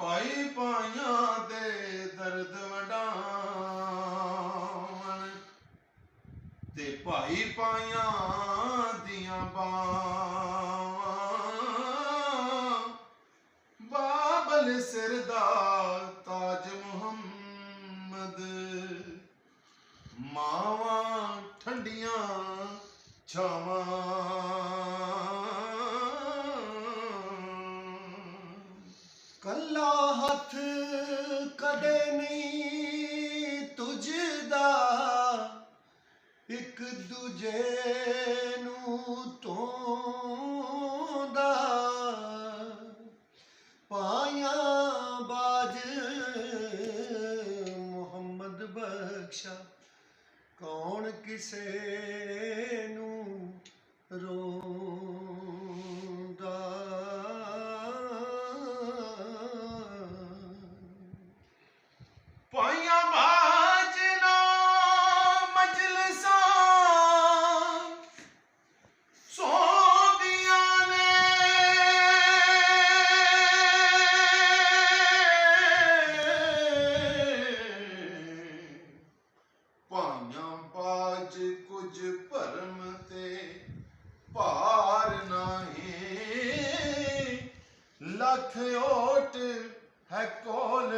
ਭਾਈ ਪਾਈਆਂ ਦੇ ਦਰਦ ਵਡਾਵਣ ਤੇ ਭਾਈ ਪਾਈਆਂ ਦੀਆਂ ਬਾਵਾਂ ਬਾਬਲ ਸਿਰ ਦਾ ਤਾਜ ਮੁਹੰਮਦ ਮਾਵਾਂ ਠੰਡੀਆਂ ਛਾਵਾਂ ਕੱਲਾ ਹੱਥ ਕਦੇ ਨਹੀਂ ਤੁਝਦਾ ਇੱਕ ਦੂਜੇ ਨੂੰ ਧੋਂਦਾ ਪਾਇਆ ਬਾਜ ਮੁਹੰਮਦ ਬਖਸ਼ਾ ਕੌਣ ਕਿਸੇ ਨੂੰ ਰੋਂਦਾ ਪਾਈਆਂ ਬਾਜ ਨਾ ਮਜਲਸਾਂ ਸੋਦੀਆਂ ਨੇ ਪਾਈਆਂ ਬਾਜ ਕੁਝ ਭਰਮ ਤੇ ਭਾਰ ਨਹੀਂ ਲੱਖ ਓਟ ਹੈ ਕੋਲ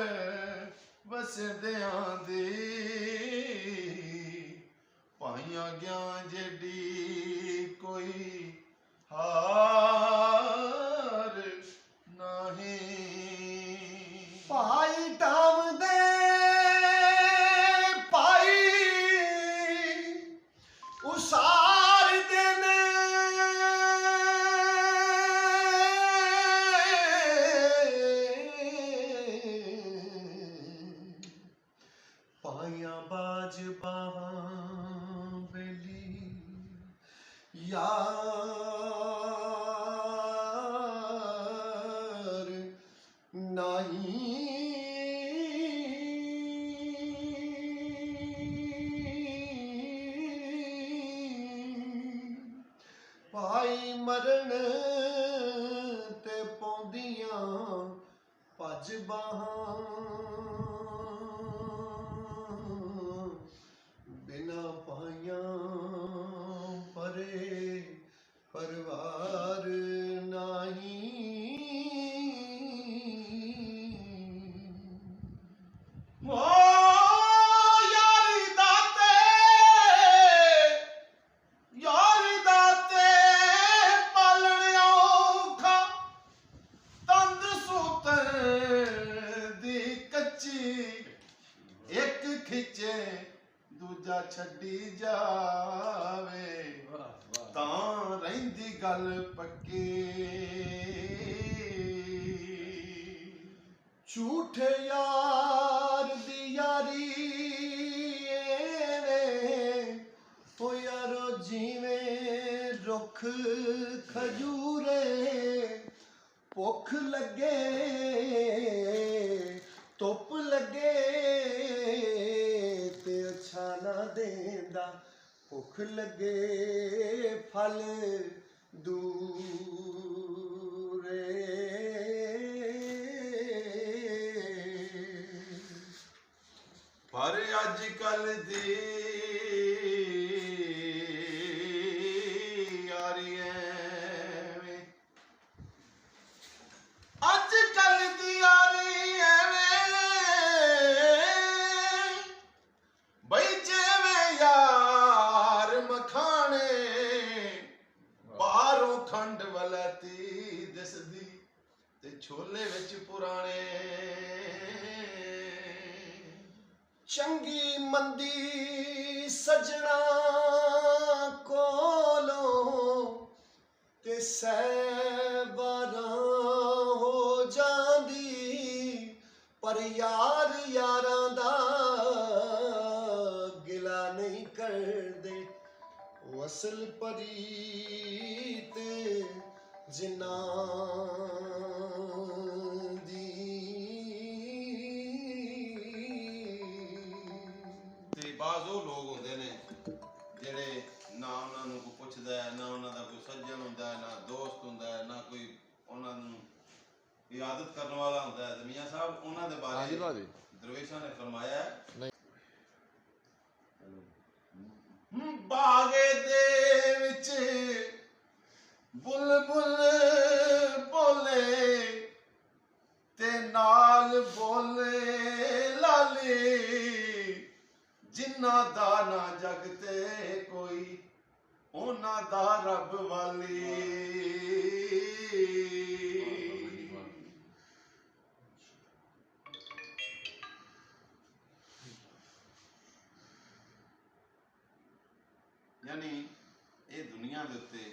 ਵਸਦਿਆਂ ਦੀ ਪਾਈਆਂ ਗਿਆ ਜਿਹੜੀ ਕੋਈ ਹਾਰ ਨਹੀਂ ਭਾਈ ਟਾਵਦੇ ਭਾਈ ਉਸਾਰਦੇ ਨੇ ਪਾਈਆਂ ਬਾਜ ਬਾਹਾਂ ਬੇਲੀ ਯਾਰ ਨਹੀਂ ਭਾਈ ਮਰਨ ਤੇ ਪਾਉਂਦੀਆਂ ਭੱਜ ਬਾਹਾਂ ਬਿਨਾ ਪਾਈਆਂ ਪਰੇ ਪਰਵਾਰ ਨਹੀਂ ਓ ਯਾਰੀ ਦਾਤੇ ਪਾਲਣ ਔਖਾ ਤੰਦ ਸੂਤਰ ਦੀ ਕੱਚੀ ਇੱਕ ਖਿੱਚੇ ਦੂਜਾ ਛੱਡੀ ਜਾਵੇ ਤਾਂ ਰਹਿੰਦੀ ਗੱਲ ਪੱਕੀ ਝੂਠੇ ਯਾਰ ਦੀ ਯਾਰੀ ਐਵੇਂ ਓ ਯਾਰੋ ਜਿਵੇਂ ਰੁੱਖ ਖਜੂਰੇ ਭੁੱਖ ਲੱਗੇ ਧੁੱਪ ਲੱਗੇ ਤੇ ਅੱਛਾ ਨਾ ਦੇਂਦਾ ਭੁੱਖ ਲੱਗੇ ਫਲ ਦੂਰੇ ਪਰ ਅੱਜ ਕੱਲ ਦੀ ਯਾਰੀ ਐਵੇਂ ਅੱਜ ਕੱਲ ਦੀ ਯਾਰੀ ਐਵੇਂ ਬਈ ਜਿਵੇਂ ਯਾਰ ਮਖਾਣੇ ਬਾਹਰੋਂ ਖੰਡ ਵਲਤੀ ਦਿਸਦੀ ਤੇ ਛੋਲੇ ਵਿੱਚ ਪੁਰਾਣੇ ਚੰਗੀ ਮੰਦੀ ਸਜਣਾ ਕੋਲੋਂ ਤੇ ਸਹਿਬਾਰਾਂ ਹੋ ਜਾਂਦੀ ਪਰ ਯਾਰ ਯਾਰਾਂ ਦਾ ਗਿਲਾ ਨਹੀਂ ਕਰਦੇ ਉਹ ਅਸਲ ਪਰੀਤ ਜਿਨ੍ਹਾਂ ਦੀ ਤੇ ਬਾਜ਼ ਉਹ ਲੋਕ ਹੁੰਦੇ ਨੇ ਜਿਹੜੇ ਨਾ ਉਹਨਾਂ ਨੂੰ ਕੋਈ ਪੁੱਛਦਾ ਹੈ, ਨਾ ਉਹਨਾਂ ਦਾ ਕੋਈ ਸੱਜਣ ਹੁੰਦਾ ਹੈ, ਨਾ ਦੋਸਤ ਹੁੰਦਾ ਹੈ, ਨਾ ਕੋਈ ਉਹਨਾਂ ਨੂੰ ਇਬਾਦਤ ਕਰਨ ਵਾਲਾ ਹੁੰਦਾ ਹੈ। ਮੀਆਂ ਸਾਹਿਬ ਉਹਨਾਂ ਦੇ हाँ जी ਬਾਰੇ भाजी ਦਰਵੇਸ਼ਾਂ ਨੇ ਫਰਮਾਇਆ ਹੈ, नहीं ਬਾਗੇ ਦੇ ਵਿੱਚ ਬੁਲਬੁਲ ਬੋਲੇ ਤੇ ਨਾਲ ਬੋਲੇ ਲਾਲੇ, ਜਿਨ੍ਹਾਂ ਦਾ ਨਾ ਜਗ ਤੇ ਕੋਈ ਉਹਨਾਂ ਦਾ ਰੱਬ ਵਾਲੀ। यानी ये दुनिया के उत्ते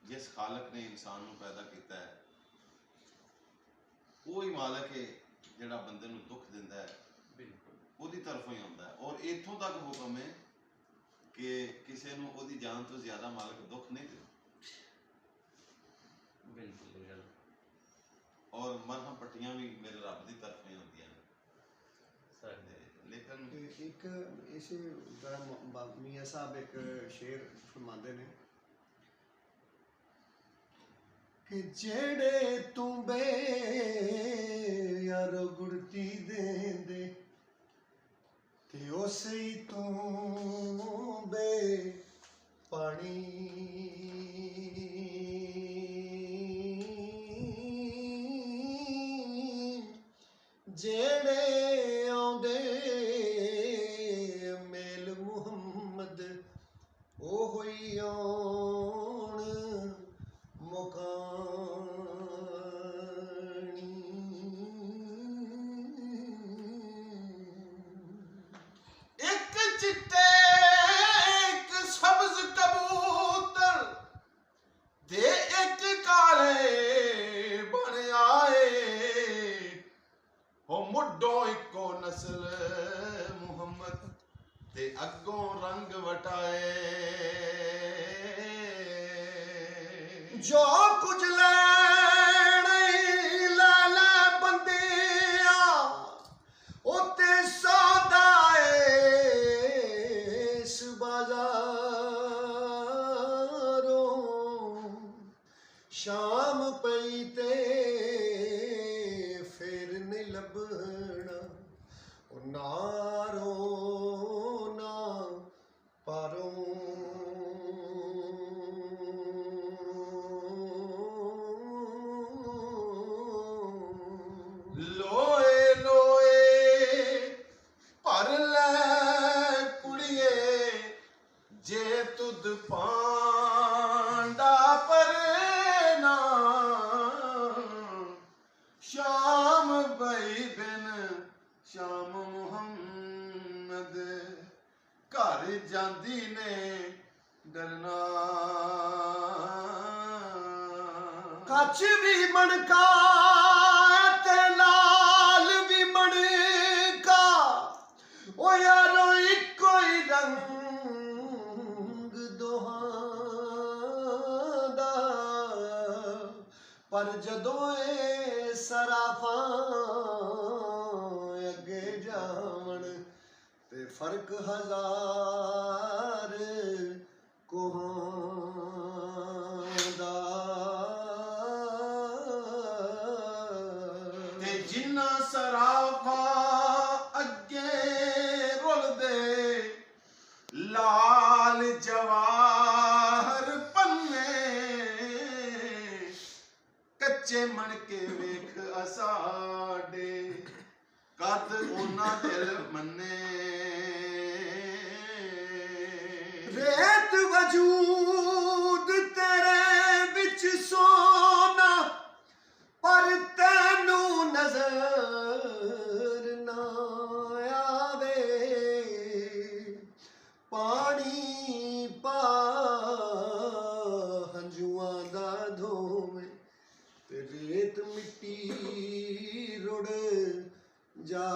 जिस खालक ने इंसान नूं पैदा किया है वो ही मालक है जिहड़ा बंदे नूं दुख दिंदा है, बिल्कुल ਉਹਦੀ तरफों ही आउंदा है। और इत्थों तक हुक्म है कि किसी नूं ਉਹਦੀ जान तो ज्यादा मालक दुख नहीं दिंदा। बिल्कुल बिल्कुल और मरहम पट्टियां भी मेरे रब की तरफों ही आउंदियां ने। सर लेकिन एक इस तरह मियाँ साहब एक शेर फरमाते ने कि जेड़े तू बे यारो गुड़ती दे ते उसे ही तू बे पानी, जेड़े आउंदे मेल मुहम्मद ओ होई आउण मुकानी। एक चिट्टे एक सब्ज कबूतर दे एक काले बन आए, हो मुड्डो इको नस्ल मुहम्मद ते अगों रंग वटाए। जो कुछ लैणे लाला बंदिया उते सौदा इस बाजारों, शाम पई ते फिर नहीं लभना ओ नारो ना पारों। लोए लोए भर ले कुड़िए जे तुद पांडा पर ना, शाम बई बिन शाम मुहम्मद घर जांदी ने डरना। कच भी मनका ते लाल भी मनका, ओ यारो इको ही रंग दोहां दा, पर जदों ए सराफां अगे जावन ते फर्क हजार कोहां दा। ते जिन्ना सराफा अगे रुलदे लाल जवाहर पन्ने, कच्चे मणके वेख असाडे कद ओना दिल मन्ने। रेत वजूद तेरे विच सोना पर तैनू नजर ना आवे, पानी पा हंजुआं दा धोवे ते रेत मिट्टी रुड़ जा।